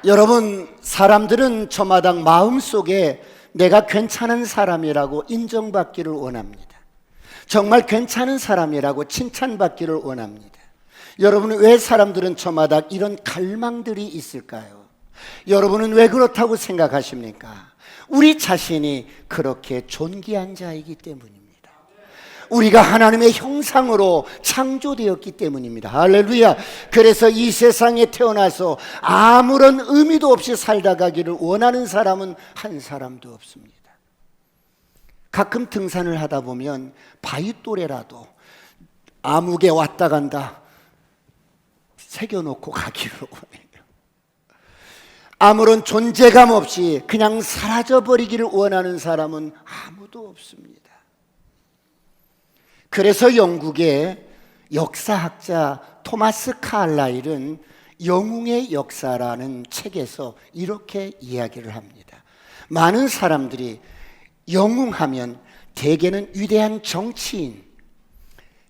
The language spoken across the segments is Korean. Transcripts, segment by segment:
여러분, 사람들은 저마다 마음속에 내가 괜찮은 사람이라고 인정받기를 원합니다. 정말 괜찮은 사람이라고 칭찬받기를 원합니다. 여러분은 왜 사람들은 저마다 이런 갈망들이 있을까요? 여러분은 왜 그렇다고 생각하십니까? 우리 자신이 그렇게 존귀한 자이기 때문입니다. 우리가 하나님의 형상으로 창조되었기 때문입니다. 할렐루야. 그래서 이 세상에 태어나서 아무런 의미도 없이 살다 가기를 원하는 사람은 한 사람도 없습니다. 가끔 등산을 하다 보면 바위돌에라도 아무개 왔다 간다 새겨놓고 가기를 원해요. 아무런 존재감 없이 그냥 사라져버리기를 원하는 사람은 아무도 없습니다. 그래서 영국의 역사학자 토마스 카를라일은 영웅의 역사라는 책에서 이렇게 이야기를 합니다. 많은 사람들이 영웅하면 대개는 위대한 정치인,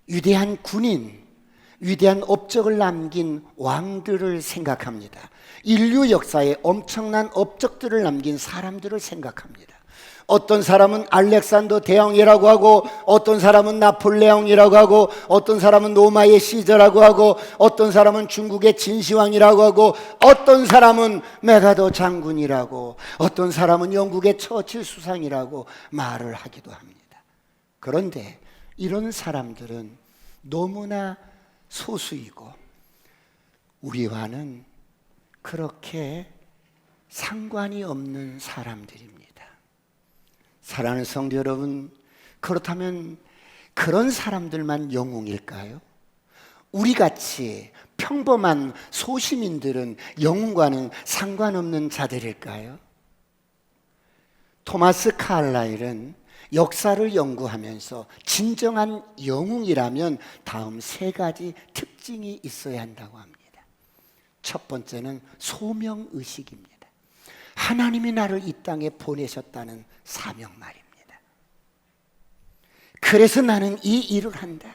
위대한 군인, 위대한 업적을 남긴 왕들을 생각합니다. 인류 역사에 엄청난 업적들을 남긴 사람들을 생각합니다. 어떤 사람은 알렉산더 대왕이라고 하고, 어떤 사람은 나폴레옹이라고 하고, 어떤 사람은 로마의 시저라고 하고, 어떤 사람은 중국의 진시황이라고 하고, 어떤 사람은 메가더 장군이라고, 어떤 사람은 영국의 처칠 수상이라고 말을 하기도 합니다. 그런데 이런 사람들은 너무나 소수이고 우리와는 그렇게 상관이 없는 사람들입니다. 사랑하는 성도 여러분, 그렇다면 그런 사람들만 영웅일까요? 우리같이 평범한 소시민들은 영웅과는 상관없는 자들일까요? 토마스 카를라일은 역사를 연구하면서 진정한 영웅이라면 다음 세 가지 특징이 있어야 한다고 합니다. 첫 번째는 소명의식입니다. 하나님이 나를 이 땅에 보내셨다는 사명 말입니다. 그래서 나는 이 일을 한다.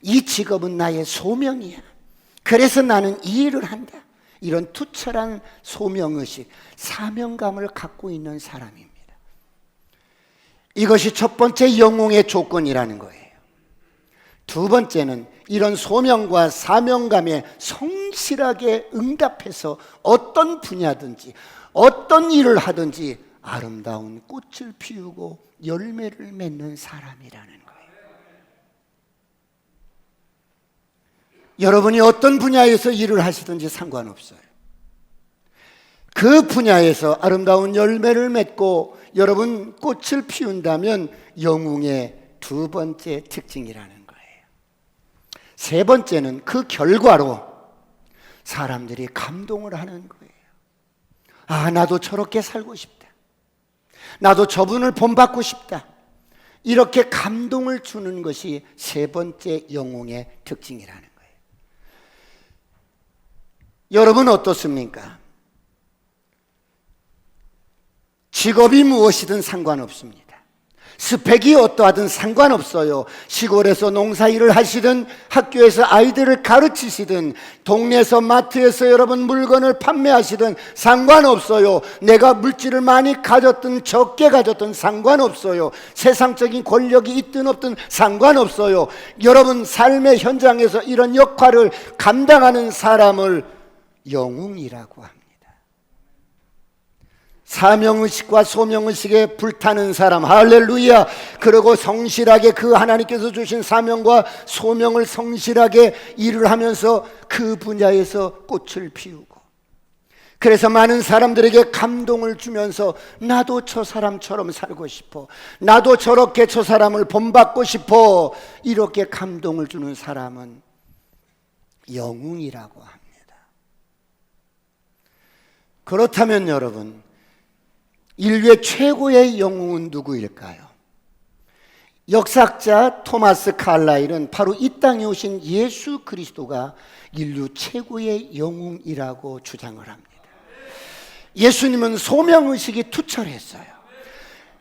이 직업은 나의 소명이야. 그래서 나는 이 일을 한다. 이런 투철한 소명의식, 사명감을 갖고 있는 사람입니다. 이것이 첫 번째 영웅의 조건이라는 거예요. 두 번째는 이런 소명과 사명감에 성실하게 응답해서 어떤 분야든지 어떤 일을 하든지 아름다운 꽃을 피우고 열매를 맺는 사람이라는 거예요. 여러분이 어떤 분야에서 일을 하시든지 상관없어요. 그 분야에서 아름다운 열매를 맺고 여러분 꽃을 피운다면 영웅의 두 번째 특징이라는 거예요. 세 번째는 그 결과로 사람들이 감동을 하는 거예요. 아, 나도 저렇게 살고 싶다. 나도 저분을 본받고 싶다. 이렇게 감동을 주는 것이 세 번째 영웅의 특징이라는 거예요. 여러분 어떻습니까? 직업이 무엇이든 상관없습니다. 스펙이 어떠하든 상관없어요. 시골에서 농사일을 하시든 학교에서 아이들을 가르치시든 동네에서 마트에서 여러분 물건을 판매하시든 상관없어요. 내가 물질을 많이 가졌든 적게 가졌든 상관없어요. 세상적인 권력이 있든 없든 상관없어요. 여러분 삶의 현장에서 이런 역할을 감당하는 사람을 영웅이라고 합니다. 사명의식과 소명의식에 불타는 사람, 할렐루야. 그리고 성실하게 그 하나님께서 주신 사명과 소명을 성실하게 일을 하면서 그 분야에서 꽃을 피우고, 그래서 많은 사람들에게 감동을 주면서 나도 저 사람처럼 살고 싶어, 나도 저렇게 저 사람을 본받고 싶어, 이렇게 감동을 주는 사람은 영웅이라고 합니다. 그렇다면 여러분, 인류의 최고의 영웅은 누구일까요? 역사학자 토마스 카를라일은 바로 이 땅에 오신 예수 그리스도가 인류 최고의 영웅이라고 주장을 합니다. 예수님은 소명의식이 투철했어요.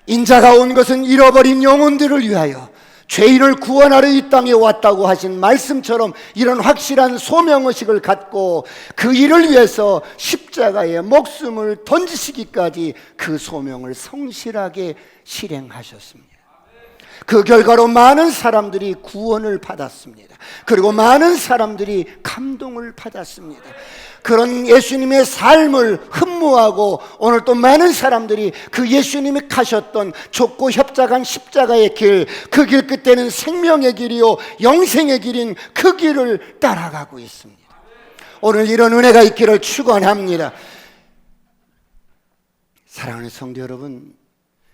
인자가 온 것은 잃어버린 영혼들을 위하여 죄인을 구원하러 이 땅에 왔다고 하신 말씀처럼 이런 확실한 소명의식을 갖고 그 일을 위해서 십자가에 목숨을 던지시기까지 그 소명을 성실하게 실행하셨습니다. 그 결과로 많은 사람들이 구원을 받았습니다. 그리고 많은 사람들이 감동을 받았습니다. 그런 예수님의 삶을 흠모하고 오늘 또 많은 사람들이 그 예수님이 가셨던 좁고 협착한 십자가의 길, 그 길 끝에는 생명의 길이요 영생의 길인 그 길을 따라가고 있습니다. 오늘 이런 은혜가 있기를 축원합니다. 사랑하는 성도 여러분,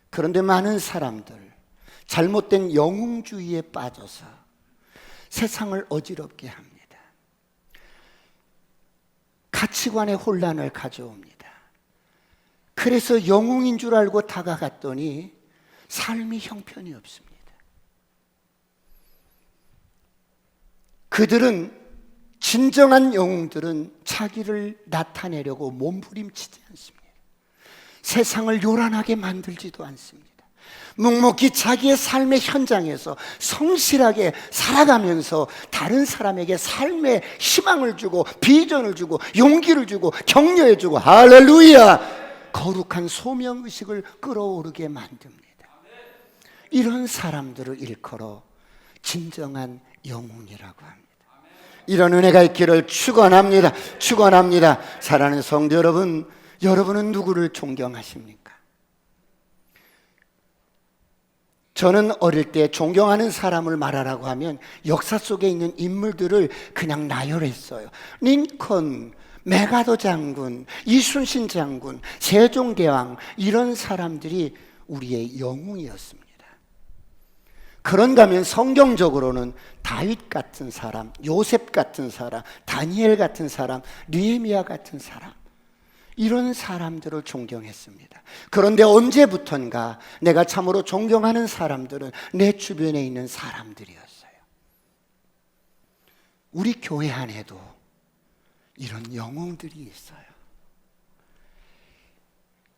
그런데 많은 사람들 잘못된 영웅주의에 빠져서 세상을 어지럽게 합니다. 가치관의 혼란을 가져옵니다. 그래서 영웅인 줄 알고 다가갔더니 삶이 형편이 없습니다. 그들은, 진정한 영웅들은 자기를 나타내려고 몸부림치지 않습니다. 세상을 요란하게 만들지도 않습니다. 묵묵히 자기의 삶의 현장에서 성실하게 살아가면서 다른 사람에게 삶의 희망을 주고 비전을 주고 용기를 주고 격려해 주고, 할렐루야, 거룩한 소명의식을 끌어오르게 만듭니다. 이런 사람들을 일컬어 진정한 영웅이라고 합니다. 이런 은혜가 있기를 축원합니다. 축원합니다. 사랑하는 성도 여러분, 여러분은 누구를 존경하십니까? 저는 어릴 때 존경하는 사람을 말하라고 하면 역사 속에 있는 인물들을 그냥 나열했어요. 링컨, 메가더 장군, 이순신 장군, 세종대왕, 이런 사람들이 우리의 영웅이었습니다. 그런가 하면 성경적으로는 다윗 같은 사람, 요셉 같은 사람, 다니엘 같은 사람, 느헤미야 같은 사람, 이런 사람들을 존경했습니다. 그런데 언제부턴가 내가 참으로 존경하는 사람들은 내 주변에 있는 사람들이었어요. 우리 교회 안에도 이런 영웅들이 있어요.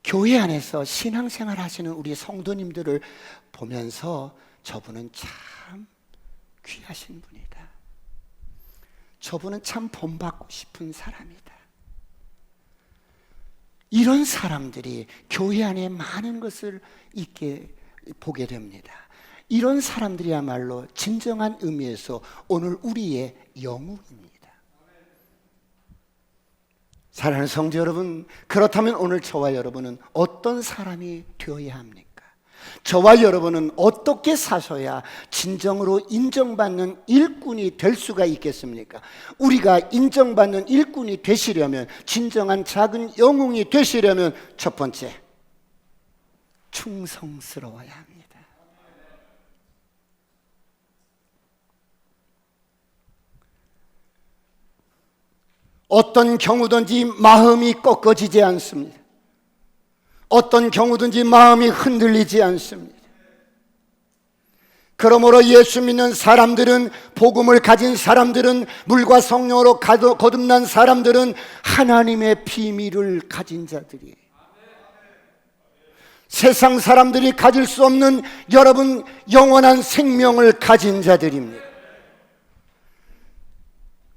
교회 안에서 신앙생활 하시는 우리 성도님들을 보면서 저분은 참 귀하신 분이다. 저분은 참 본받고 싶은 사람이다. 이런 사람들이 교회 안에 많은 것을 있게 보게 됩니다. 이런 사람들이야말로 진정한 의미에서 오늘 우리의 영웅입니다. 사랑하는 성도 여러분, 그렇다면 오늘 저와 여러분은 어떤 사람이 되어야 합니까? 저와 여러분은 어떻게 사셔야 진정으로 인정받는 일꾼이 될 수가 있겠습니까? 우리가 인정받는 일꾼이 되시려면, 진정한 작은 영웅이 되시려면 첫 번째, 충성스러워야 합니다. 어떤 경우든지 마음이 꺾어지지 않습니다. 어떤 경우든지 마음이 흔들리지 않습니다. 그러므로 예수 믿는 사람들은, 복음을 가진 사람들은, 물과 성령으로 거듭난 사람들은 하나님의 비밀을 가진 자들이에요. 세상 사람들이 가질 수 없는 여러분 영원한 생명을 가진 자들입니다.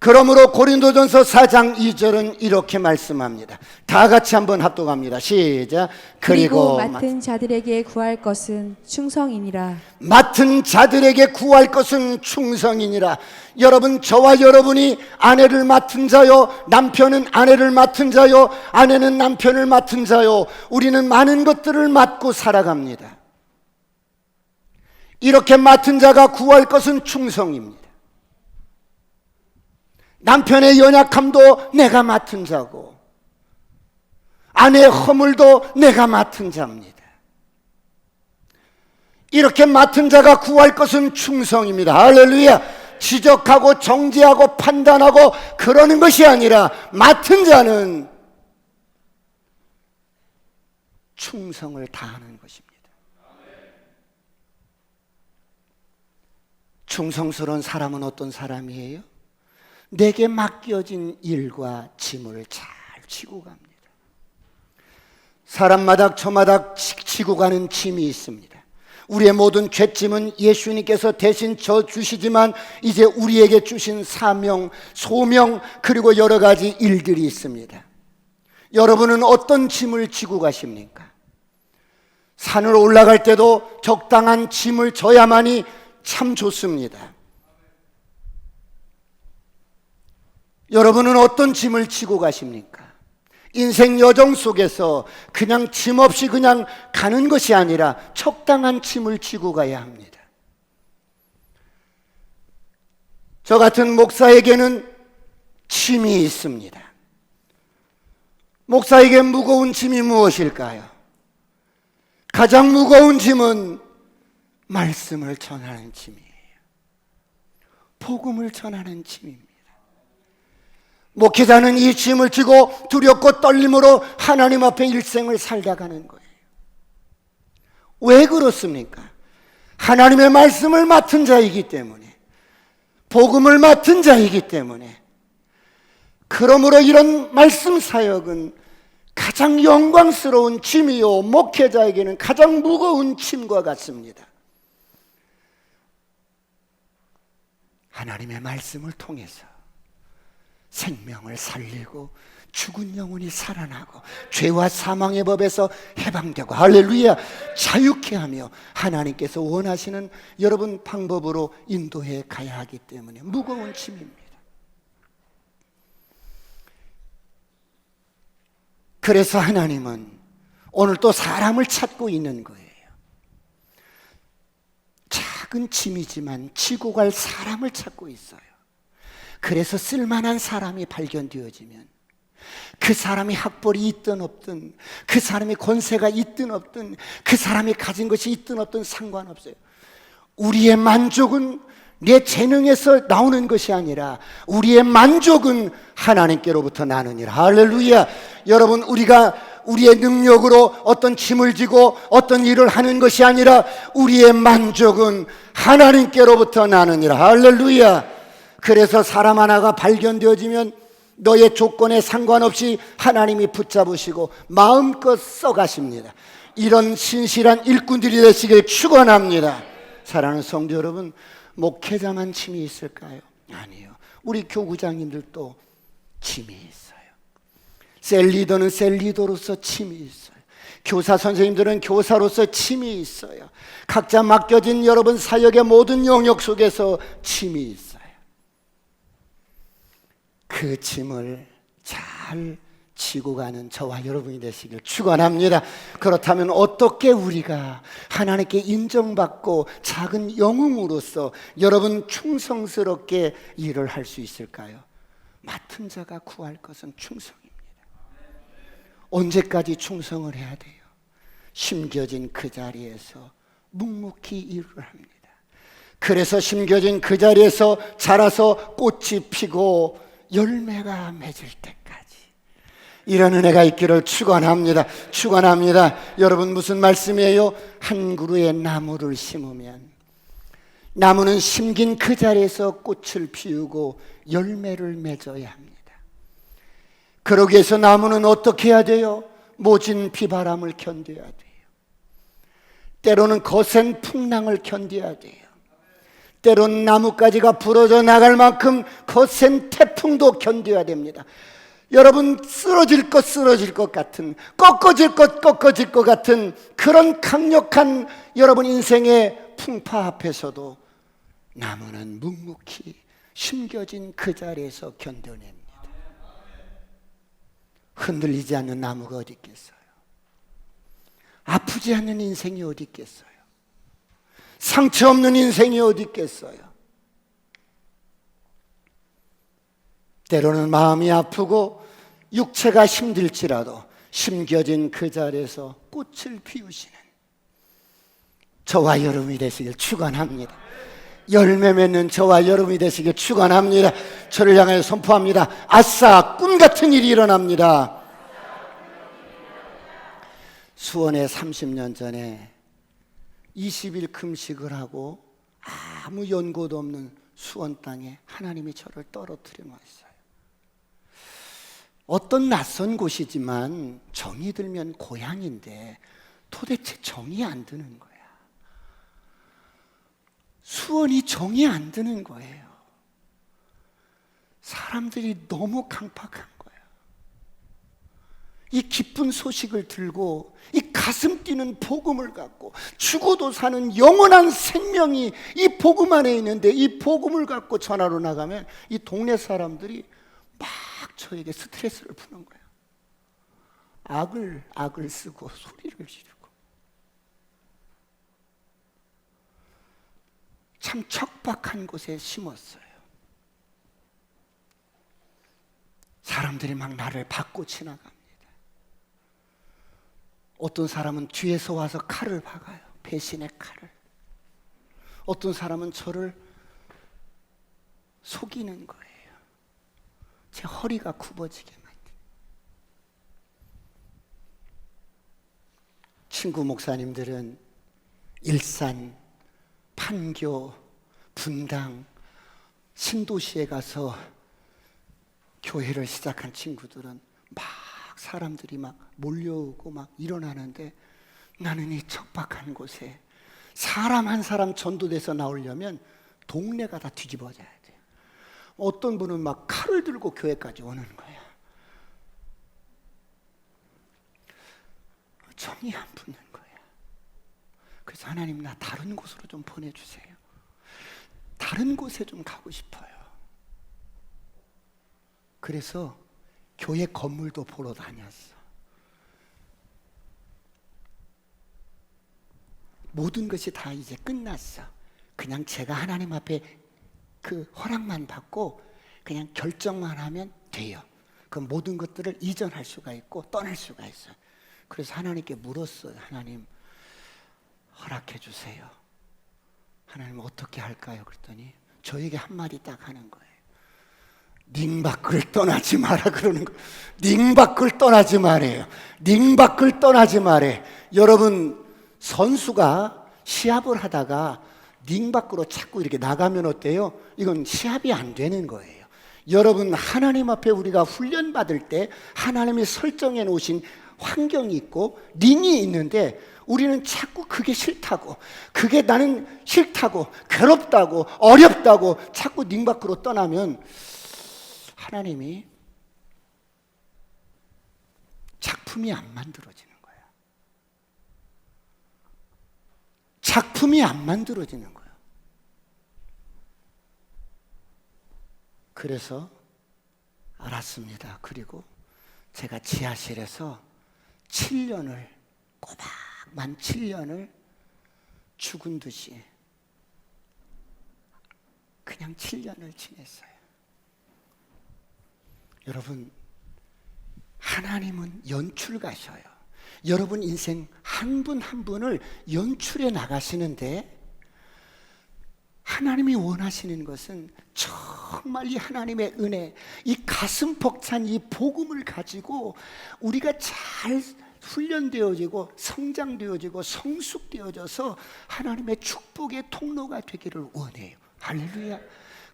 그러므로 고린도전서 4장 2절은 이렇게 말씀합니다. 다 같이 한번 합독합니다. 시작. 그리고 맡은 자들에게 구할 것은 충성이니라. 맡은 자들에게 구할 것은 충성이니라. 여러분, 저와 여러분이 아내를 맡은 자요, 남편은 아내를 맡은 자요, 아내는 남편을 맡은 자요, 우리는 많은 것들을 맡고 살아갑니다. 이렇게 맡은 자가 구할 것은 충성입니다. 남편의 연약함도 내가 맡은 자고, 아내의 허물도 내가 맡은 자입니다. 이렇게 맡은 자가 구할 것은 충성입니다. 할렐루야. 지적하고 정죄하고 판단하고 그러는 것이 아니라 맡은 자는 충성을 다하는 것입니다. 충성스러운 사람은 어떤 사람이에요? 내게 맡겨진 일과 짐을 잘 지고 갑니다. 사람마다 저마다 지고 가는 짐이 있습니다. 우리의 모든 죄짐은 예수님께서 대신 져 주시지만 이제 우리에게 주신 사명, 소명, 그리고 여러 가지 일들이 있습니다. 여러분은 어떤 짐을 지고 가십니까? 산을 올라갈 때도 적당한 짐을 져야만이 참 좋습니다. 여러분은 어떤 짐을 지고 가십니까? 인생 여정 속에서 그냥 짐 없이 그냥 가는 것이 아니라 적당한 짐을 지고 가야 합니다. 저 같은 목사에게는 짐이 있습니다. 목사에게 무거운 짐이 무엇일까요? 가장 무거운 짐은 말씀을 전하는 짐이에요. 복음을 전하는 짐입니다. 목회자는 이 짐을 지고 두렵고 떨림으로 하나님 앞에 일생을 살다 가는 거예요. 왜 그렇습니까? 하나님의 말씀을 맡은 자이기 때문에, 복음을 맡은 자이기 때문에. 그러므로 이런 말씀 사역은 가장 영광스러운 짐이요, 목회자에게는 가장 무거운 짐과 같습니다. 하나님의 말씀을 통해서 생명을 살리고 죽은 영혼이 살아나고 죄와 사망의 법에서 해방되고, 할렐루야, 자유케 하며 하나님께서 원하시는 여러분 방법으로 인도해 가야 하기 때문에 무거운 짐입니다. 그래서 하나님은 오늘 또 사람을 찾고 있는 거예요. 작은 짐이지만 지고 갈 사람을 찾고 있어요. 그래서 쓸만한 사람이 발견되어지면 그 사람이 학벌이 있든 없든, 그 사람이 권세가 있든 없든, 그 사람이 가진 것이 있든 없든 상관없어요. 우리의 만족은 내 재능에서 나오는 것이 아니라 우리의 만족은 하나님께로부터 나느니라. 할렐루야. 여러분, 우리가 우리의 능력으로 어떤 짐을 지고 어떤 일을 하는 것이 아니라 우리의 만족은 하나님께로부터 나느니라. 할렐루야. 그래서 사람 하나가 발견되어지면 너의 조건에 상관없이 하나님이 붙잡으시고 마음껏 써가십니다. 이런 신실한 일꾼들이 되시길 축원합니다. 사랑하는 성도 여러분, 목회자만 짐이 있을까요? 아니요. 우리 교구장님들도 짐이 있어요. 셀리더는 셀리더로서 짐이 있어요. 교사 선생님들은 교사로서 짐이 있어요. 각자 맡겨진 여러분 사역의 모든 영역 속에서 짐이 있어요. 그 짐을 잘 지고 가는 저와 여러분이 되시길 축원합니다. 그렇다면 어떻게 우리가 하나님께 인정받고 작은 영웅으로서 여러분 충성스럽게 일을 할 수 있을까요? 맡은 자가 구할 것은 충성입니다. 언제까지 충성을 해야 돼요? 심겨진 그 자리에서 묵묵히 일을 합니다. 그래서 심겨진 그 자리에서 자라서 꽃이 피고 열매가 맺을 때까지 이런 은혜가 있기를 축원합니다. 축원합니다. 여러분, 무슨 말씀이에요? 한 그루의 나무를 심으면 나무는 심긴 그 자리에서 꽃을 피우고 열매를 맺어야 합니다. 그러기 위해서 나무는 어떻게 해야 돼요? 모진 비바람을 견뎌야 돼요. 때로는 거센 풍랑을 견뎌야 돼요. 때론 나뭇가지가 부러져 나갈 만큼 거센 태풍도 견뎌야 됩니다. 여러분, 쓰러질 것 같은, 꺾어질 것 같은 그런 강력한 여러분 인생의 풍파 앞에서도 나무는 묵묵히 심겨진 그 자리에서 견뎌냅니다. 흔들리지 않는 나무가 어디 있겠어요? 아프지 않는 인생이 어디 있겠어요? 상처 없는 인생이 어디 있겠어요? 때로는 마음이 아프고 육체가 힘들지라도 심겨진 그 자리에서 꽃을 피우시는 저와 여러분이 되시길 축원합니다. 열매 맺는 저와 여러분이 되시길 축원합니다. 저를 향해 선포합니다. 아싸, 꿈 같은 일이 일어납니다. 수원에 30년 전에 20일 금식을 하고 아무 연고도 없는 수원 땅에 하나님이 저를 떨어뜨려 놨어요. 어떤 낯선 곳이지만 정이 들면 고향인데 도대체 정이 안 드는 거야. 수원이 정이 안 드는 거예요. 사람들이 너무 강팍한 거예요. 이 기쁜 소식을 들고 이 가슴 뛰는 복음을 갖고 죽어도 사는 영원한 생명이 이 복음 안에 있는데 이 복음을 갖고 전하러 나가면 이 동네 사람들이 막 저에게 스트레스를 푸는 거예요. 악을 쓰고 소리를 지르고. 참 척박한 곳에 심었어요. 사람들이 막 나를 받고 지나갑니다. 어떤 사람은 뒤에서 와서 칼을 박아요. 배신의 칼을. 어떤 사람은 저를 속이는 거예요. 제 허리가 굽어지게 만든. 친구 목사님들은 일산, 판교, 분당, 신도시에 가서 교회를 시작한 친구들은 막 사람들이 막 몰려오고 막 일어나는데 나는 이 척박한 곳에 사람 한 사람 전도돼서 나오려면 동네가 다 뒤집어져야 돼요. 어떤 분은 막 칼을 들고 교회까지 오는 거야. 정이 안 붙는 거야. 그래서 하나님 나 다른 곳으로 좀 보내주세요. 다른 곳에 좀 가고 싶어요. 그래서 교회 건물도 보러 다녔어. 모든 것이 다 이제 끝났어. 그냥 제가 하나님 앞에 그 허락만 받고 그냥 결정만 하면 돼요. 그 모든 것들을 이전할 수가 있고 떠날 수가 있어요. 그래서 하나님께 물었어요. 하나님 허락해 주세요. 하나님 어떻게 할까요? 그랬더니 저에게 한마디 딱 하는 거예요. 링 밖을 떠나지 마라 그러는 거예요. 링 밖을 떠나지 말아요. 링 밖을 떠나지 말아요. 여러분 선수가 시합을 하다가 링 밖으로 자꾸 이렇게 나가면 어때요? 이건 시합이 안 되는 거예요. 여러분 하나님 앞에 우리가 훈련 받을 때 하나님이 설정해 놓으신 환경이 있고 링이 있는데 우리는 자꾸 그게 싫다고, 그게 나는 싫다고, 괴롭다고, 어렵다고 자꾸 링 밖으로 떠나면 하나님이 작품이 안 만들어지는 거야. 작품이 안 만들어지는 거야. 그래서 알았습니다. 그리고 제가 지하실에서 7년을 꼬박만 7년을 죽은 듯이 그냥 7년을 지냈어요. 여러분 하나님은 연출가셔요. 여러분 인생 한 분 한 분을 연출해 나가시는데 하나님이 원하시는 것은 정말 이 하나님의 은혜, 이 가슴 벅찬 이 복음을 가지고 우리가 잘 훈련되어지고 성장되어지고 성숙되어져서 하나님의 축복의 통로가 되기를 원해요. 할렐루야.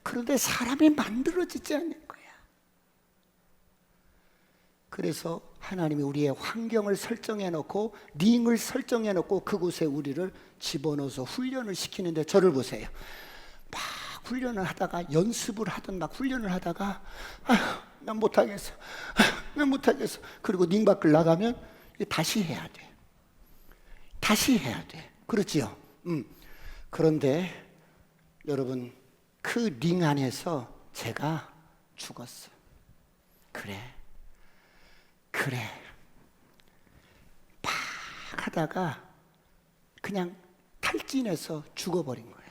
그런데 사람이 만들어지지 않는 거야. 그래서 하나님이 우리의 환경을 설정해 놓고 링을 설정해 놓고 그곳에 우리를 집어넣어서 훈련을 시키는데 저를 보세요. 막 훈련을 하다가 연습을 하던 막 훈련을 하다가 난 못하겠어. 난 못하겠어. 그리고 링 밖을 나가면 다시 해야 돼. 다시 해야 돼. 그렇지요? 그런데 여러분 그 링 안에서 제가 죽었어. 그래 막 하다가 그냥 탈진해서 죽어버린 거야.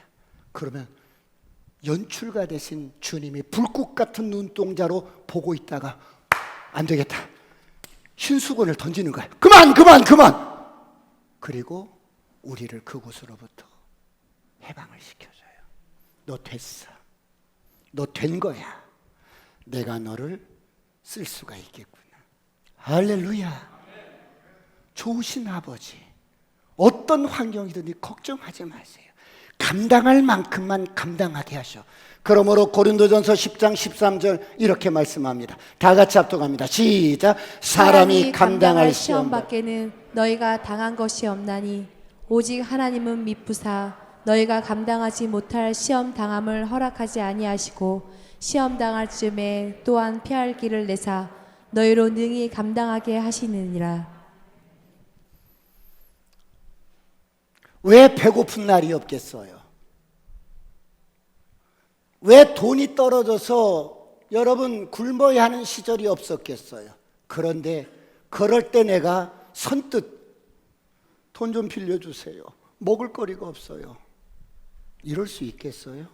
그러면 연출가 되신 주님이 불꽃 같은 눈동자로 보고 있다가 안 되겠다. 흰 수건을 던지는 거야. 그만! 그리고 우리를 그곳으로부터 해방을 시켜줘요. 너 됐어. 너 된 거야. 내가 너를 쓸 수가 있겠구나. 할렐루야. 좋으신 아버지, 어떤 환경이든지 걱정하지 마세요. 감당할 만큼만 감당하게 하셔. 그러므로 고린도전서 10장 13절 이렇게 말씀합니다. 다 같이 합독합니다. 시작. 사람이 감당할 시험 밖에는 너희가 당한 것이 없나니 오직 하나님은 미쁘사 너희가 감당하지 못할 시험 당함을 허락하지 아니하시고 시험 당할 즈음에 또한 피할 길을 내사 너희로 능히 감당하게 하시느니라. 왜 배고픈 날이 없겠어요? 왜 돈이 떨어져서 여러분 굶어야 하는 시절이 없었겠어요? 그런데 그럴 때 내가 선뜻 돈 좀 빌려주세요. 먹을 거리가 없어요. 이럴 수 있겠어요?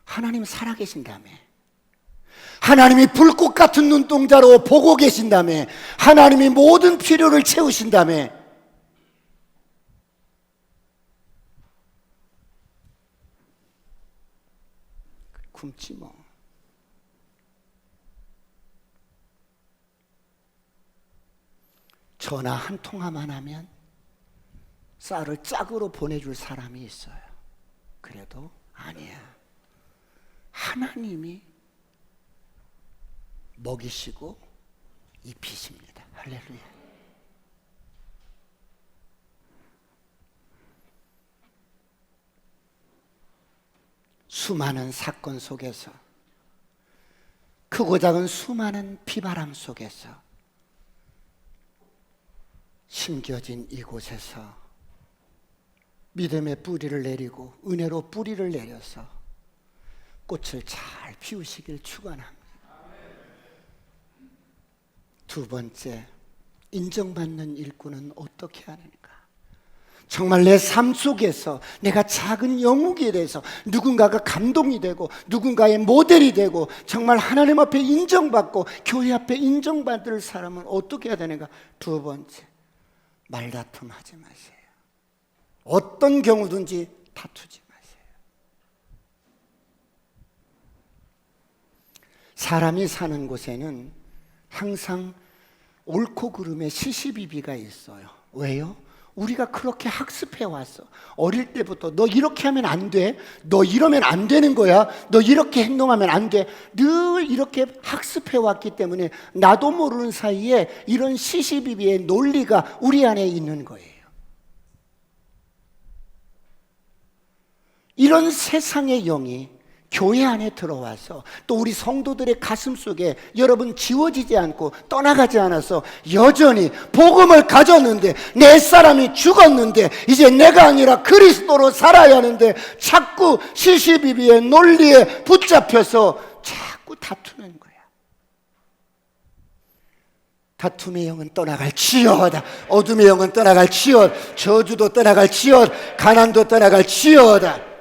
하나님 살아계신다며. 하나님이 불꽃 같은 눈동자로 보고 계신다며. 하나님이 모든 필요를 채우신다며. 굶지 뭐. 전화 한 통화만 하면 쌀을 짝으로 보내줄 사람이 있어요. 그래도 아니야. 하나님이 먹이시고 입히십니다. 할렐루야. 수많은 사건 속에서, 크고 작은 수많은 비바람 속에서 심겨진 이곳에서 믿음의 뿌리를 내리고 은혜로 뿌리를 내려서 꽃을 잘 피우시길 축원합니다. 두 번째, 인정받는 일꾼은 어떻게 하는가? 정말 내 삶 속에서 내가 작은 영웅이 돼서 누군가가 감동이 되고 누군가의 모델이 되고 정말 하나님 앞에 인정받고 교회 앞에 인정받을 사람은 어떻게 해야 되는가? 두 번째, 말다툼하지 마세요. 어떤 경우든지 다투지 마세요. 사람이 사는 곳에는 항상 옳고 그름의 시시비비가 있어요. 왜요? 우리가 그렇게 학습해 왔어. 어릴 때부터 너 이렇게 하면 안 돼. 너 이러면 안 되는 거야. 너 이렇게 행동하면 안 돼. 늘 이렇게 학습해 왔기 때문에 나도 모르는 사이에 이런 시시비비의 논리가 우리 안에 있는 거예요. 이런 세상의 영이 교회 안에 들어와서 또 우리 성도들의 가슴 속에 여러분 지워지지 않고 떠나가지 않아서 여전히 복음을 가졌는데 내 사람이 죽었는데 이제 내가 아니라 그리스도로 살아야 하는데 자꾸 시시비비의 논리에 붙잡혀서 자꾸 다투는 거야. 다툼의 영은 떠나갈지어다. 어둠의 영은 떠나갈지어다. 저주도 떠나갈지어다. 가난도 떠나갈지어다.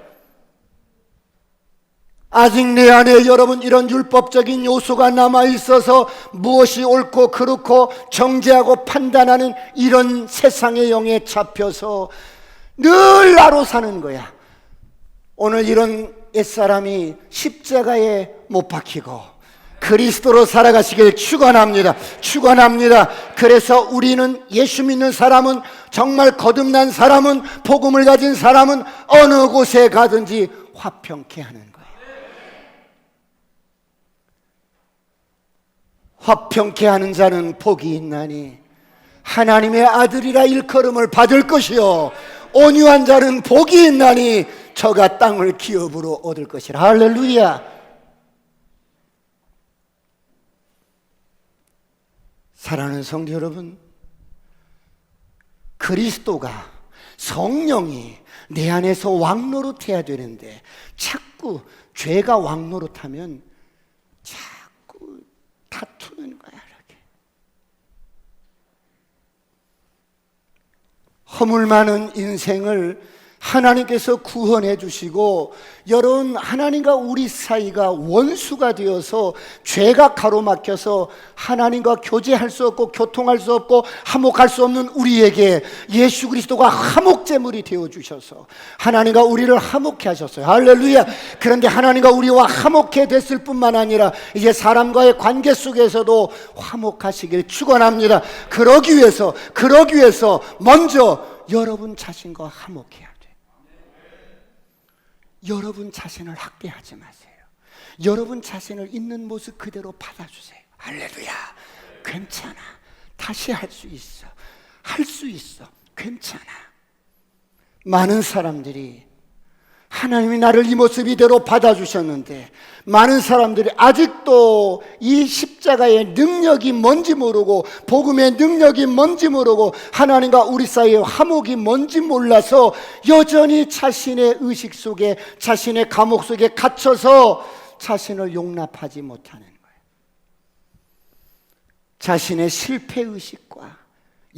아직 내 안에 여러분 이런 율법적인 요소가 남아있어서 무엇이 옳고 그렇고 정죄하고 판단하는 이런 세상의 영에 잡혀서 늘 나로 사는 거야. 오늘 이런 옛사람이 십자가에 못 박히고 그리스도로 살아가시길 축원합니다. 축원합니다. 그래서 우리는 예수 믿는 사람은 정말 거듭난 사람은 복음을 가진 사람은 어느 곳에 가든지 화평케 하는 거예요. 화평케 하는 자는 복이 있나니 하나님의 아들이라 일컬음을 받을 것이요 온유한 자는 복이 있나니 저가 땅을 기업으로 얻을 것이라. 할렐루야. 사랑하는 성도 여러분, 그리스도가 성령이 내 안에서 왕노릇해야 되는데 자꾸 죄가 왕노릇하면 자꾸 다투는 거야. 이렇게 허물 많은 인생을 하나님께서 구원해 주시고 여러분 하나님과 우리 사이가 원수가 되어서 죄가 가로막혀서 하나님과 교제할 수 없고 교통할 수 없고 화목할 수 없는 우리에게 예수 그리스도가 화목제물이 되어주셔서 하나님과 우리를 화목케 하셨어요. 할렐루야. 그런데 하나님과 우리와 화목케 됐을 뿐만 아니라 이제 사람과의 관계 속에서도 화목하시길 축원합니다. 그러기 위해서 먼저 여러분 자신과 화목해야 돼요. 여러분 자신을 학대하지 마세요. 여러분 자신을 있는 모습 그대로 받아주세요. 할렐루야. 괜찮아. 다시 할 수 있어. 할 수 있어. 괜찮아. 많은 사람들이 하나님이 나를 이 모습 이대로 받아주셨는데 많은 사람들이 아직도 이 십자가의 능력이 뭔지 모르고 복음의 능력이 뭔지 모르고 하나님과 우리 사이의 화목이 뭔지 몰라서 여전히 자신의 의식 속에 자신의 감옥 속에 갇혀서 자신을 용납하지 못하는 거예요. 자신의 실패의식과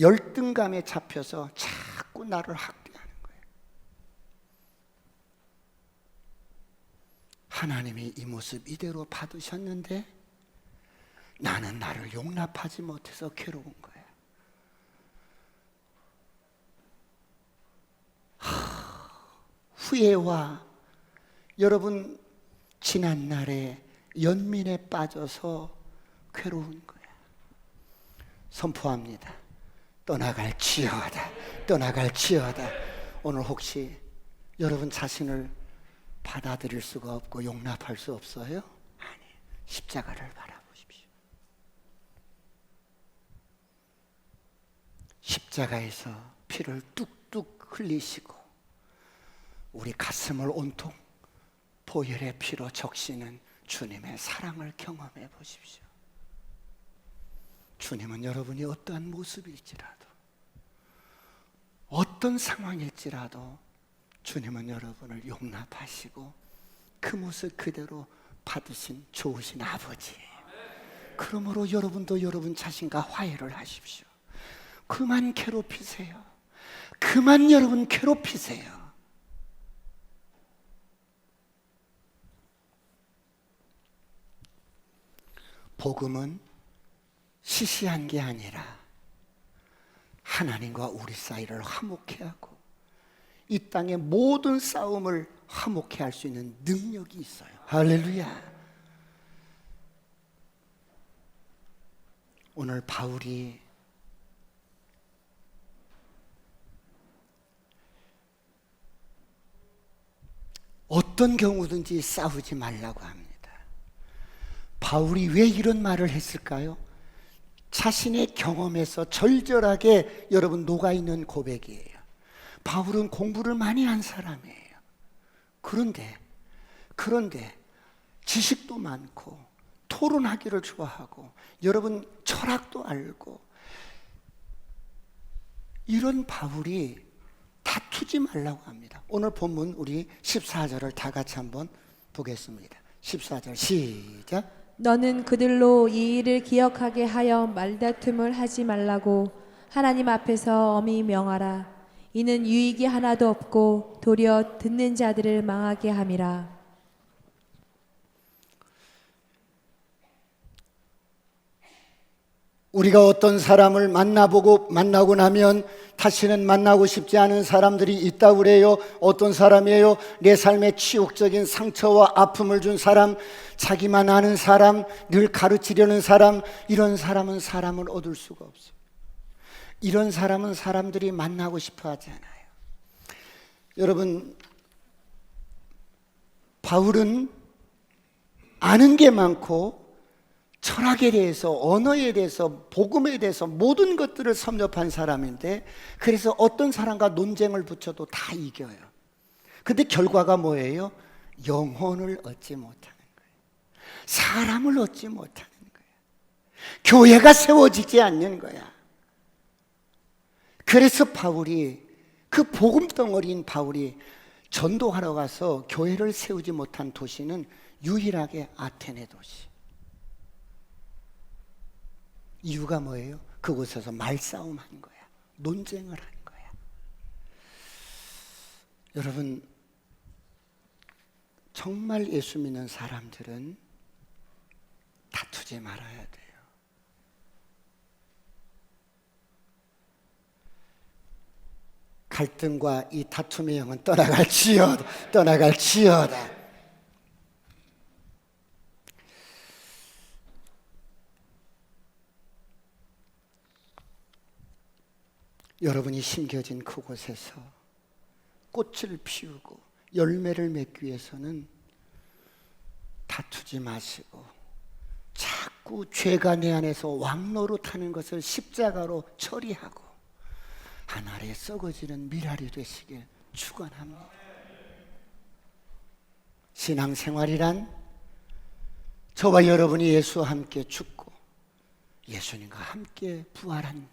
열등감에 잡혀서 자꾸 나를 학대하는 거예요. 하나님이 이 모습 이대로 받으셨는데 나는 나를 용납하지 못해서 괴로운 거예요. 후회와 여러분 지난 날의 연민에 빠져서 괴로운 거예요. 선포합니다. 떠나갈지어다. 떠나갈지어다. 오늘 혹시 여러분 자신을 받아들일 수가 없고 용납할 수 없어요? 아니, 십자가를 바라보십시오. 십자가에서 피를 뚝뚝 흘리시고 우리 가슴을 온통 보혈의 피로 적시는 주님의 사랑을 경험해 보십시오. 주님은 여러분이 어떠한 모습일지라도 어떤 상황일지라도 주님은 여러분을 용납하시고 그 모습 그대로 받으신 좋으신 아버지. 그러므로 여러분도 여러분 자신과 화해를 하십시오. 그만 괴롭히세요. 그만 여러분 괴롭히세요. 복음은 시시한 게 아니라 하나님과 우리 사이를 화목케 하고 이 땅의 모든 싸움을 화목케 할 수 있는 능력이 있어요. 할렐루야. 오늘 바울이 어떤 경우든지 싸우지 말라고 합니다. 바울이 왜 이런 말을 했을까요? 자신의 경험에서 절절하게 여러분 녹아있는 고백이에요. 바울은 공부를 많이 한 사람이에요. 그런데 지식도 많고 토론하기를 좋아하고 여러분 철학도 알고 이런 바울이 다투지 말라고 합니다. 오늘 본문 우리 14절을 다 같이 한번 보겠습니다. 14절 시작. 너는 그들로 이 일을 기억하게 하여 말다툼을 하지 말라고 하나님 앞에서 엄히 명하라. 이는 유익이 하나도 없고 도리어 듣는 자들을 망하게 함이라. 우리가 어떤 사람을 만나고 나면 다시는 만나고 싶지 않은 사람들이 있다고 그래요. 어떤 사람이에요? 내 삶에 치욕적인 상처와 아픔을 준 사람, 자기만 아는 사람, 늘 가르치려는 사람. 이런 사람은 사람을 얻을 수가 없어요. 이런 사람은 사람들이 만나고 싶어 하지 않아요. 여러분, 바울은 아는 게 많고 철학에 대해서, 언어에 대해서, 복음에 대해서 모든 것들을 섭렵한 사람인데 그래서 어떤 사람과 논쟁을 붙여도 다 이겨요. 근데 결과가 뭐예요? 영혼을 얻지 못하는 거예요. 사람을 얻지 못하는 거예요. 교회가 세워지지 않는 거야. 그래서 바울이, 그 복음 덩어리인 바울이 전도하러 가서 교회를 세우지 못한 도시는 유일하게 아테네 도시. 이유가 뭐예요? 그곳에서 말싸움 한 거야. 논쟁을 한 거야. 여러분, 정말 예수 믿는 사람들은 다투지 말아야 돼요. 갈등과 이 다툼의 영은 떠나갈지어다. 여러분이 심겨진 그곳에서 꽃을 피우고 열매를 맺기 위해서는 다투지 마시고 자꾸 죄가 내 안에서 왕노릇하는 것을 십자가로 처리하고 하늘에 썩어지는 밀알이 되시길 축원합니다. 신앙생활이란 저와 여러분이 예수와 함께 죽고 예수님과 함께 부활하는데,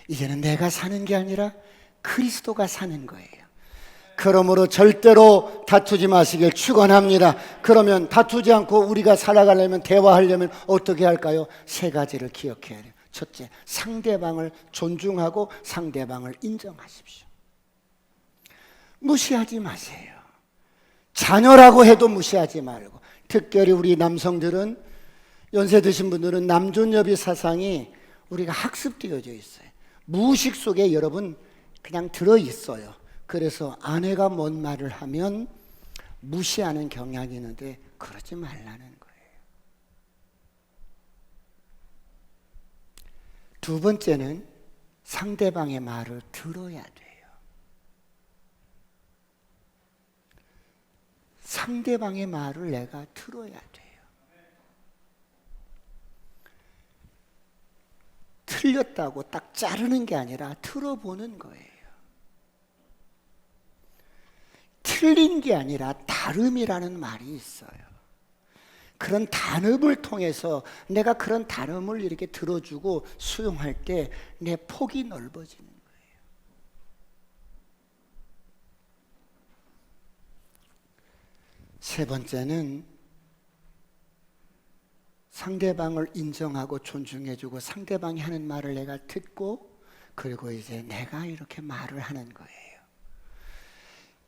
이제는 내가 사는 게 아니라 그리스도가 사는 거예요. 그러므로 절대로 다투지 마시길 축원합니다. 그러면 다투지 않고 우리가 살아가려면, 대화하려면 어떻게 할까요? 세 가지를 기억해야 돼요. 첫째, 상대방을 존중하고 상대방을 인정하십시오. 무시하지 마세요. 자녀라고 해도 무시하지 말고, 특별히 우리 남성들은, 연세 드신 분들은 남존여비 사상이 우리가 학습되어져 있어요. 무의식 속에 여러분 그냥 들어있어요. 그래서 아내가 뭔 말을 하면 무시하는 경향이 있는데 그러지 말라는 거예요. 두 번째는 상대방의 말을 들어야 돼요. 상대방의 말을 내가 들어야 돼요. 틀렸다고 딱 자르는 게 아니라 들어보는 거예요. 틀린 게 아니라 다름이라는 말이 있어요. 그런 다름을 통해서 내가 그런 다름을 이렇게 들어주고 수용할 때 내 폭이 넓어지는 거예요. 세 번째는 상대방을 인정하고 존중해주고 상대방이 하는 말을 내가 듣고, 그리고 이제 내가 이렇게 말을 하는 거예요.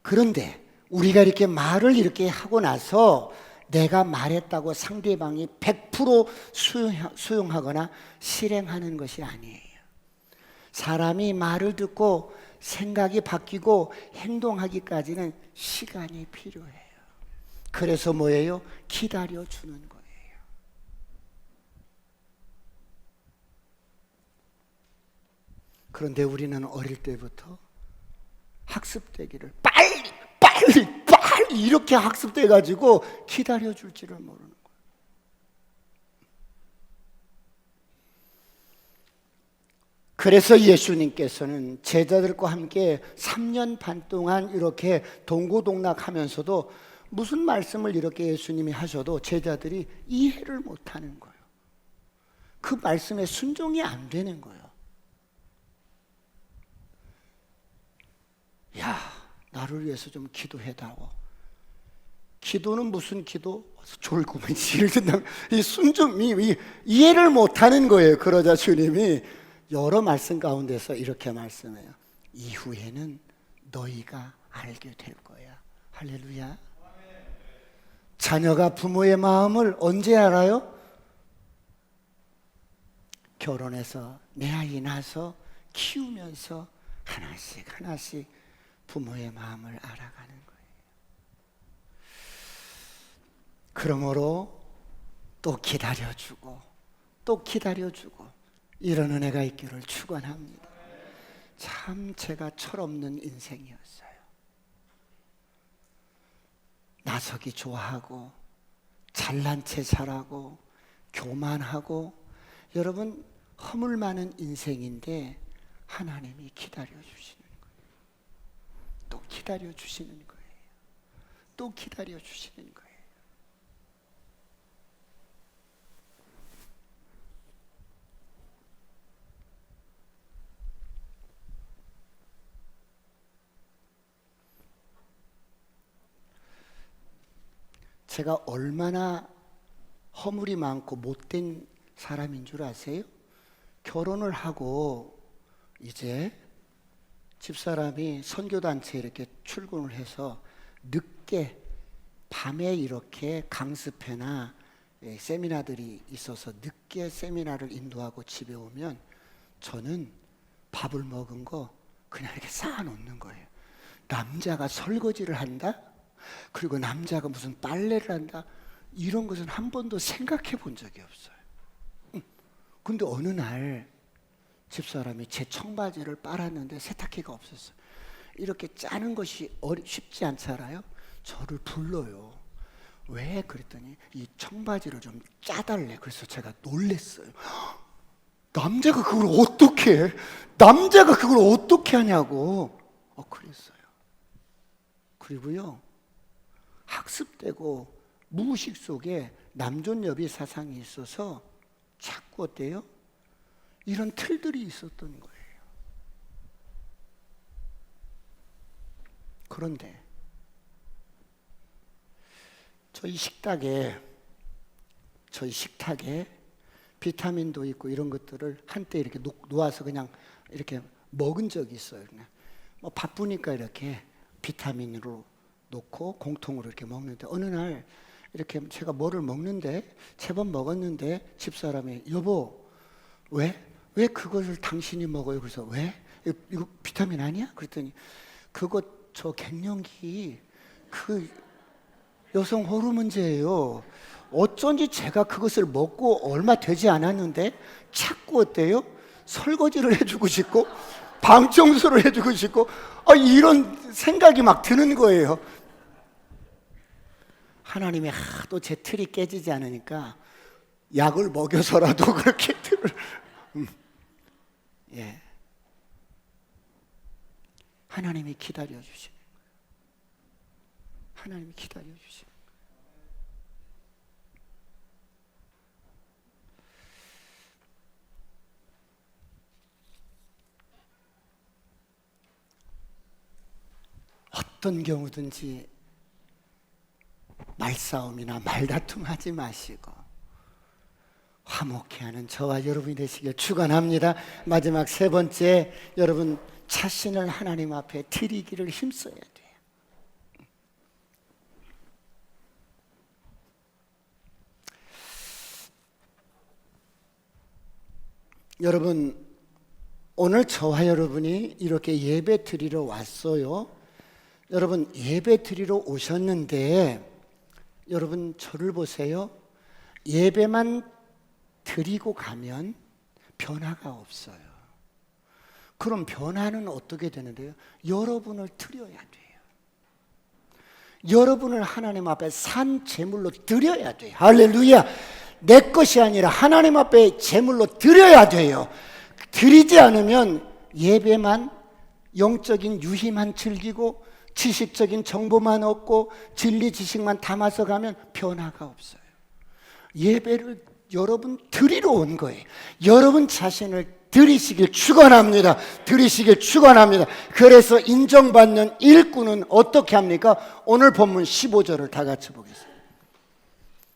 그런데 우리가 이렇게 말을 이렇게 하고 나서 내가 말했다고 상대방이 100% 수용하거나 실행하는 것이 아니에요. 사람이 말을 듣고 생각이 바뀌고 행동하기까지는 시간이 필요해요. 그래서 뭐예요? 기다려주는 거예요. 그런데 우리는 어릴 때부터 학습되기를 빨리 이렇게 학습돼가지고 기다려줄 줄을 모르는 거예요. 그래서 예수님께서는 제자들과 함께 3년 반 동안 이렇게 동고동락하면서도 무슨 말씀을 이렇게 예수님이 하셔도 제자들이 이해를 못하는 거예요. 그 말씀에 순종이 안 되는 거예요. 야, 나를 위해서 좀 기도해다오. 기도는 무슨 기도? 졸고만 지를 듣는 이 순종이 이해를 못하는 거예요. 그러자 주님이 여러 말씀 가운데서 이렇게 말씀해요. 이후에는 너희가 알게 될 거야. 할렐루야. 자녀가 부모의 마음을 언제 알아요? 결혼해서 내 아이 낳아서 키우면서 하나씩 부모의 마음을 알아가는 거예요. 그러므로 또 기다려주고 이런 은혜가 있기를 축원합니다. 참 제가 철없는 인생이었어요. 나서기 좋아하고 잘난 체 잘하고 교만하고, 여러분 허물 많은 인생인데 하나님이 기다려주시는 거예요. 또 기다려주시는 거예요. 또 기다려주시는 거예요. 제가 얼마나 허물이 많고 못된 사람인 줄 아세요? 결혼을 하고 이제 집사람이 선교단체에 이렇게 출근을 해서 늦게 밤에 이렇게 강습회나 세미나들이 있어서 늦게 세미나를 인도하고 집에 오면 저는 밥을 먹은 거 그냥 이렇게 쌓아놓는 거예요. 남자가 설거지를 한다? 그리고 남자가 무슨 빨래를 한다? 이런 것은 한 번도 생각해 본 적이 없어요. 근데 어느 날 집사람이 제 청바지를 빨았는데 세탁기가 없었어요. 이렇게 짜는 것이 쉽지 않잖아요. 저를 불러요. 왜? 그랬더니 이 청바지를 좀 짜달래. 그래서 제가 놀랬어요. 남자가 그걸 어떻게 해? 남자가 그걸 어떻게 하냐고. 그랬어요. 그리고요, 학습되고 무의식 속에 남존여비 사상이 있어서 자꾸 어때요? 이런 틀들이 있었던 거예요. 그런데 저희 식탁에 비타민도 있고 이런 것들을 한때 이렇게 놓아서 그냥 이렇게 먹은 적이 있어요. 그냥 뭐 바쁘니까 이렇게 비타민으로 놓고 공통으로 이렇게 먹는데 어느 날 이렇게 제가 뭐를 먹는데 제법 먹었는데 집사람이 여보 왜 그것을 당신이 먹어요? 그래서 왜? 이거 비타민 아니야? 그랬더니 그거 저 갱년기 그 여성 호르몬제예요. 어쩐지 제가 그것을 먹고 얼마 되지 않았는데 자꾸 어때요? 설거지를 해주고 싶고 방 청소를 해주고 싶고 이런 생각이 막 드는 거예요. 하나님이 하도 제 틀이 깨지지 않으니까 약을 먹여서라도 그렇게 예. 하나님이 기다려 주시는 거예요. 하나님이 기다려 주시는 거예요. 어떤 경우든지 말싸움이나 말다툼하지 마시고 화목해하는 저와 여러분이 되시길 축원합니다. 마지막 세 번째, 여러분 자신을 하나님 앞에 드리기를 힘써야 돼요. 여러분 오늘 저와 여러분이 이렇게 예배 드리러 왔어요. 여러분 예배 드리러 오셨는데 여러분 저를 보세요. 예배만 드리고 가면 변화가 없어요. 그럼 변화는 어떻게 되는데요? 여러분을 드려야 돼요. 여러분을 하나님 앞에 산 제물로 드려야 돼요. 할렐루야. 내 것이 아니라 하나님 앞에 제물로 드려야 돼요. 드리지 않으면 예배만 영적인 유희만 즐기고 지식적인 정보만 얻고 진리 지식만 담아서 가면 변화가 없어요. 예배를 여러분 드리러 온 거예요. 여러분 자신을 드리시길 축원합니다. 드리시길 축원합니다. 그래서 인정받는 일꾼은 어떻게 합니까? 오늘 본문 15절을 다 같이 보겠습니다.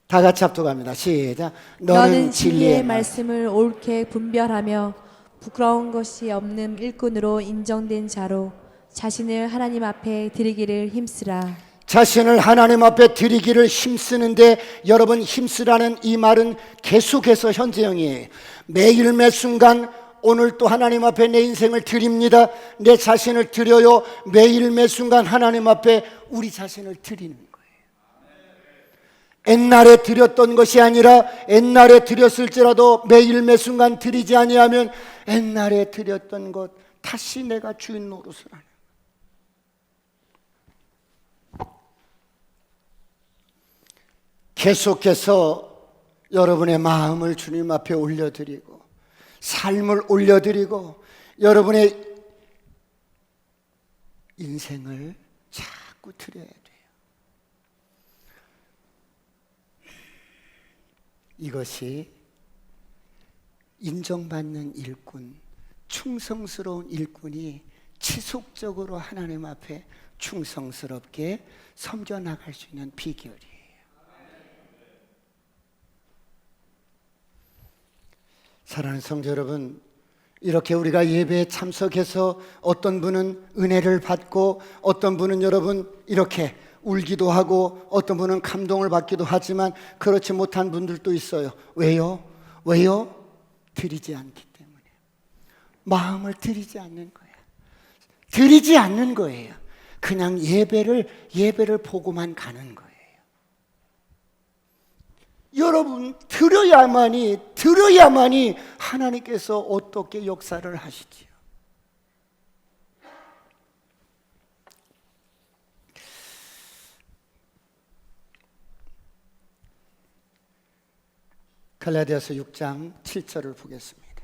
다 같이 합독합니다. 시작. 너는 진리의 말씀을 옳게 분별하며 부끄러운 것이 없는 일꾼으로 인정된 자로 자신을 하나님 앞에 드리기를 힘쓰라. 자신을 하나님 앞에 드리기를 힘쓰는데 여러분 힘쓰라는 이 말은 계속해서 현재형이에요. 매일 매 순간 오늘 또 하나님 앞에 내 인생을 드립니다. 내 자신을 드려요. 매일 매 순간 하나님 앞에 우리 자신을 드리는 거예요. 옛날에 드렸던 것이 아니라 옛날에 드렸을지라도 매일 매 순간 드리지 아니하면 옛날에 드렸던 것 다시 내가 주인 노릇을 하는. 계속해서 여러분의 마음을 주님 앞에 올려드리고 삶을 올려드리고 여러분의 인생을 자꾸 드려야 돼요. 이것이 인정받는 일꾼, 충성스러운 일꾼이 지속적으로 하나님 앞에 충성스럽게 섬겨나갈 수 있는 비결이에요. 사랑하는 성도 여러분, 이렇게 우리가 예배에 참석해서 어떤 분은 은혜를 받고 어떤 분은 여러분 이렇게 울기도 하고 어떤 분은 감동을 받기도 하지만 그렇지 못한 분들도 있어요. 왜요? 드리지 않기 때문에. 마음을 드리지 않는 거예요. 드리지 않는 거예요. 그냥 예배를 보고만 가는 거예요. 여러분 드려야만이 하나님께서 어떻게 역사를 하시지요. 갈라디아서 6장 7절을 보겠습니다.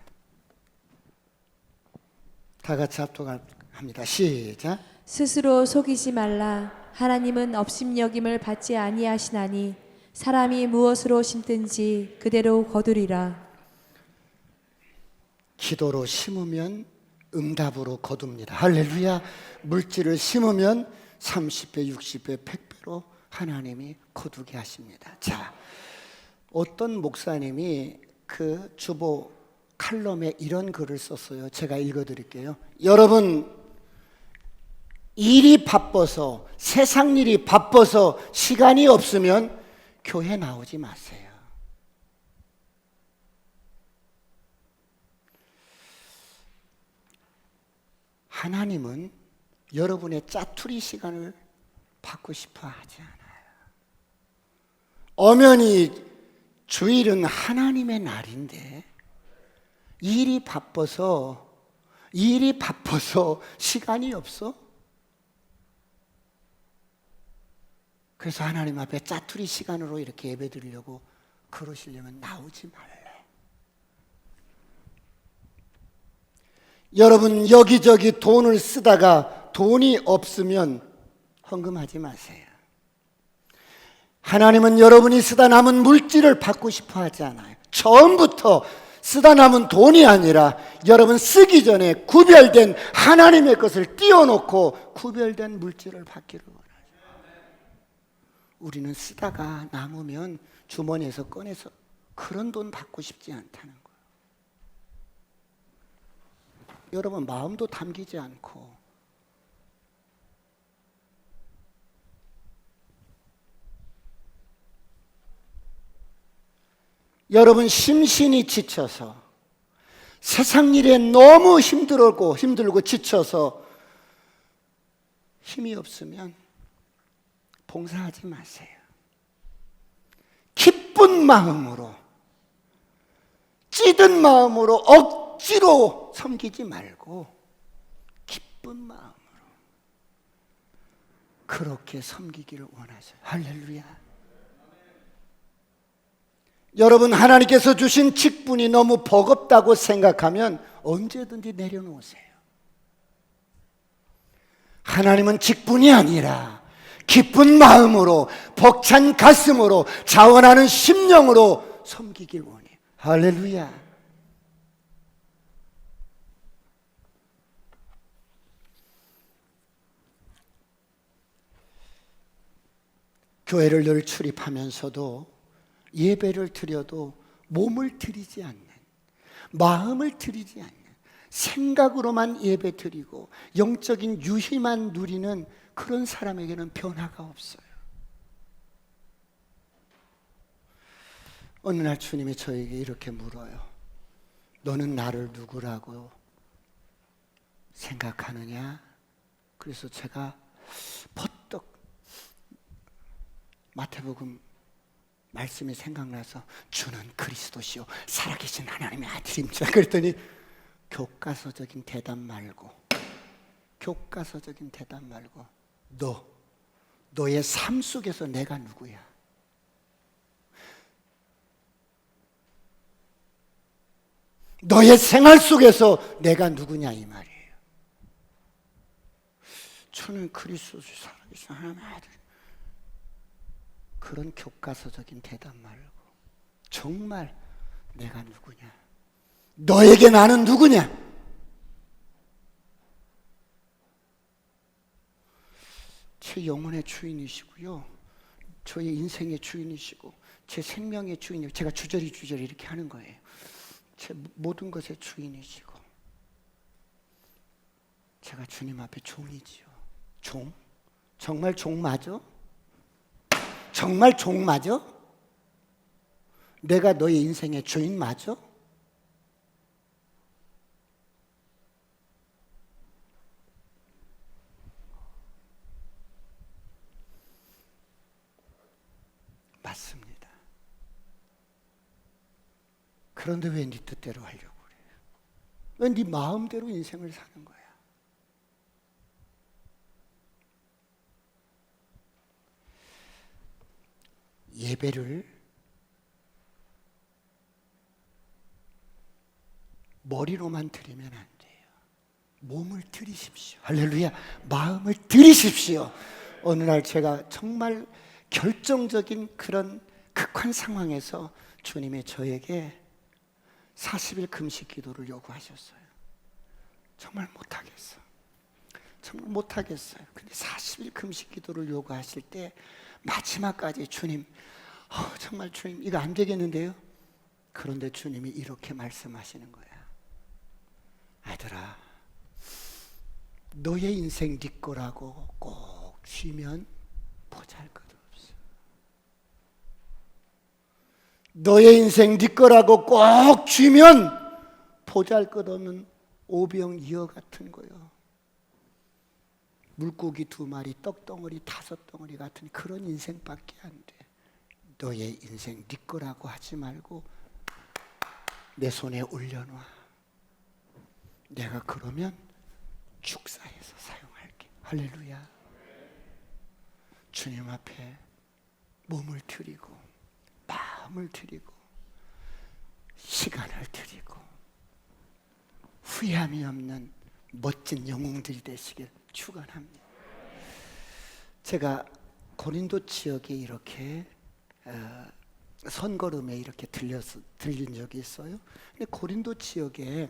다 같이 합독합니다. 시작. 스스로 속이지 말라. 하나님은 업심여김을 받지 아니하시나니 사람이 무엇으로 심든지 그대로 거두리라. 기도로 심으면 응답으로 거둡니다. 할렐루야. 물질을 심으면 30배, 60배, 100배로 하나님이 거두게 하십니다. 자, 어떤 목사님이 그 주보 칼럼에 이런 글을 썼어요. 제가 읽어드릴게요. 여러분, 일이 바빠서, 세상 일이 바빠서 시간이 없으면 교회 나오지 마세요. 하나님은 여러분의 짜투리 시간을 받고 싶어 하지 않아요. 엄연히 주일은 하나님의 날인데 일이 바빠서 시간이 없어? 그래서 하나님 앞에 짜투리 시간으로 이렇게 예배 드리려고 그러시려면 나오지 말래. 여러분, 여기저기 돈을 쓰다가 돈이 없으면 헌금하지 마세요. 하나님은 여러분이 쓰다 남은 물질을 받고 싶어 하지 않아요. 처음부터 쓰다 남은 돈이 아니라 여러분 쓰기 전에 구별된 하나님의 것을 띄워놓고 구별된 물질을 받기를 원해요. 우리는 쓰다가 남으면 주머니에서 꺼내서 그런 돈 받고 싶지 않다는 거예요. 여러분, 마음도 담기지 않고 여러분 심신이 지쳐서 세상 일에 너무 힘들고 지쳐서 힘이 없으면 봉사하지 마세요. 기쁜 마음으로, 찌든 마음으로 억지로 섬기지 말고 기쁜 마음으로 그렇게 섬기기를 원하세요. 할렐루야. 여러분, 하나님께서 주신 직분이 너무 버겁다고 생각하면 언제든지 내려놓으세요. 하나님은 직분이 아니라 기쁜 마음으로, 벅찬 가슴으로, 자원하는 심령으로 섬기길 원해요. 할렐루야. 교회를 늘 출입하면서도 예배를 드려도 몸을 드리지 않는, 마음을 드리지 않는, 생각으로만 예배 드리고 영적인 유희만 누리는 그런 사람에게는 변화가 없어요. 어느 날 주님이 저에게 이렇게 물어요. 너는 나를 누구라고 생각하느냐? 그래서 제가 퍼뜩 마태복음 말씀이 생각나서 주는 그리스도시요 살아계신 하나님의 아들입니다. 그랬더니 교과서적인 대답 말고 너의 삶 속에서 내가 누구야? 너의 생활 속에서 내가 누구냐 이 말이에요. 주는 그리스도시 살아계신 하나님의 아들. 그런 교과서적인 대답 말고 정말 내가 누구냐? 너에게 나는 누구냐? 제 영혼의 주인이시고요, 저의 인생의 주인이시고 제 생명의 주인이고, 제가 주저리 이렇게 하는 거예요. 제 모든 것의 주인이시고 제가 주님 앞에 종이지요. 종? 정말 종 맞아? 정말 종 맞아? 내가 너의 인생의 주인 맞아? 맞습니다. 그런데 왜 네 뜻대로 하려고 그래? 왜 네 마음대로 인생을 사는 거야? 예배를 머리로만 드리면 안 돼요. 몸을 드리십시오. 할렐루야. 마음을 드리십시오. 어느 날 제가 정말 결정적인 그런 극한 상황에서 주님이 저에게 40일 금식 기도를 요구하셨어요. 정말 못하겠어. 정말 못하겠어요. 근데 40일 금식 기도를 요구하실 때 마지막까지 주님, 정말 주님 이거 안 되겠는데요? 그런데 주님이 이렇게 말씀하시는 거야. 아들아, 너의 인생 네 거라고 꼭 쥐면 보잘것없어. 너의 인생 네 거라고 꼭 쥐면 보잘것없는 오병이어 같은 거요. 물고기 2마리, 떡덩어리 5덩어리 같은 그런 인생밖에 안 돼. 너의 인생 네 거라고 하지 말고 내 손에 올려놔. 내가 그러면 축사해서 사용할게. 할렐루야. 주님 앞에 몸을 드리고 마음을 드리고 시간을 드리고 후회함이 없는 멋진 영웅들이 되시길 축원합니다. 제가 고린도 지역에 이렇게 선걸음에 이렇게 들린 적이 있어요. 근데 고린도 지역에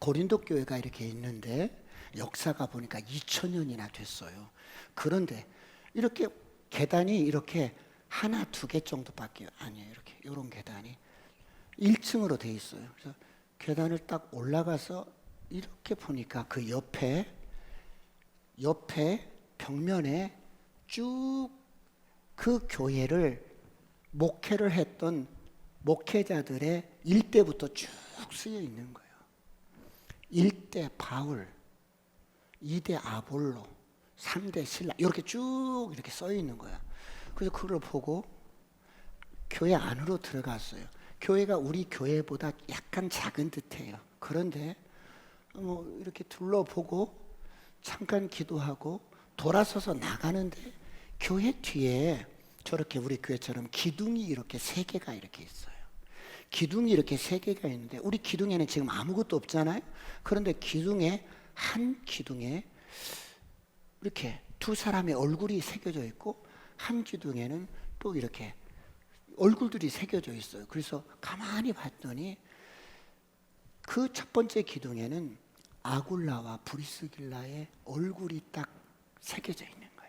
고린도 교회가 이렇게 있는데 역사가 보니까 2000년이나 됐어요. 그런데 이렇게 계단이 이렇게 하나, 2개 정도밖에 아니에요. 이렇게 이런 계단이 1층으로 돼 있어요. 그래서 계단을 딱 올라가서 이렇게 보니까 그 옆에 벽면에 쭉 그 교회를 목회를 했던 목회자들의 일대부터 쭉 쓰여 있는 거예요. 1대 바울, 2대 아볼로, 3대 신라 이렇게 쭉 이렇게 써 있는 거야. 그래서 그걸 보고 교회 안으로 들어갔어요. 교회가 우리 교회보다 약간 작은 듯해요. 그런데 이렇게 둘러보고 잠깐 기도하고 돌아서서 나가는데 교회 뒤에 저렇게 우리 교회처럼 기둥이 이렇게 3개가 이렇게 있어요. 기둥이 이렇게 3개가 있는데 우리 기둥에는 지금 아무것도 없잖아요. 그런데 한 기둥에 이렇게 2 사람의 얼굴이 새겨져 있고 한 기둥에는 또 이렇게 얼굴들이 새겨져 있어요. 그래서 가만히 봤더니 그 첫 번째 기둥에는 아굴라와 브리스길라의 얼굴이 딱 새겨져 있는 거야.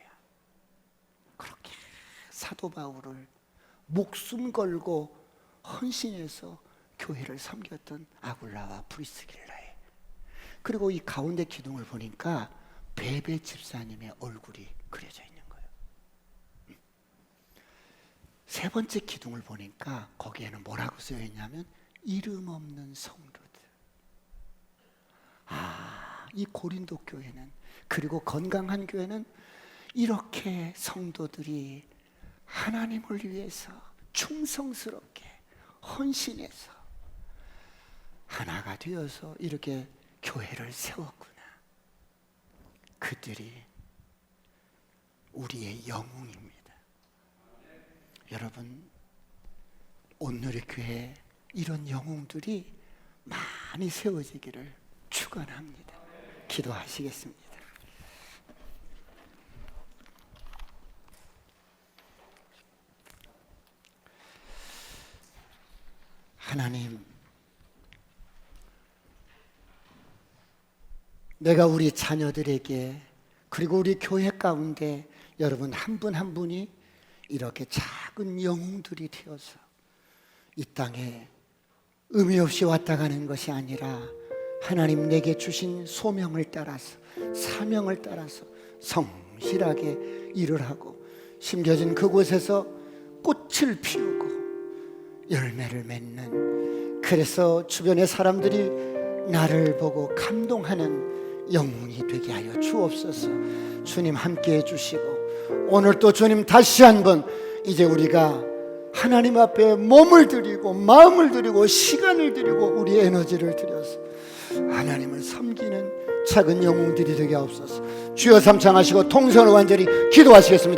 그렇게 사도 바울을 목숨 걸고 헌신해서 교회를 섬겼던 아굴라와 브리스길라의, 그리고 이 가운데 기둥을 보니까 베베 집사님의 얼굴이 그려져 있는 거예요. 3번째 기둥을 보니까 거기에는 뭐라고 쓰여 있냐면 이름 없는 성도들. 이 고린도 교회는, 그리고 건강한 교회는 이렇게 성도들이 하나님을 위해서 충성스럽게 헌신해서 하나가 되어서 이렇게 교회를 세웠구나. 그들이 우리의 영웅입니다. 여러분, 오늘의 교회에 이런 영웅들이 많이 세워지기를 축원합니다. 기도하시겠습니다. 하나님, 내가 우리 자녀들에게 그리고 우리 교회 가운데 여러분 한 분 한 분이 이렇게 작은 영웅들이 되어서 이 땅에 의미 없이 왔다 가는 것이 아니라 하나님 내게 주신 소명을 따라서, 사명을 따라서 성실하게 일을 하고 심겨진 그곳에서 꽃을 피우고 열매를 맺는, 그래서 주변의 사람들이 나를 보고 감동하는 영웅이 되게 하여 주옵소서. 주님 함께해 주시고, 오늘 또 주님 다시 한번 이제 우리가 하나님 앞에 몸을 드리고 마음을 드리고 시간을 드리고 우리 에너지를 드려서 하나님을 섬기는 작은 영웅들이 되게 하옵소서. 주여 삼창하시고 통성을 완전히 기도하시겠습니다.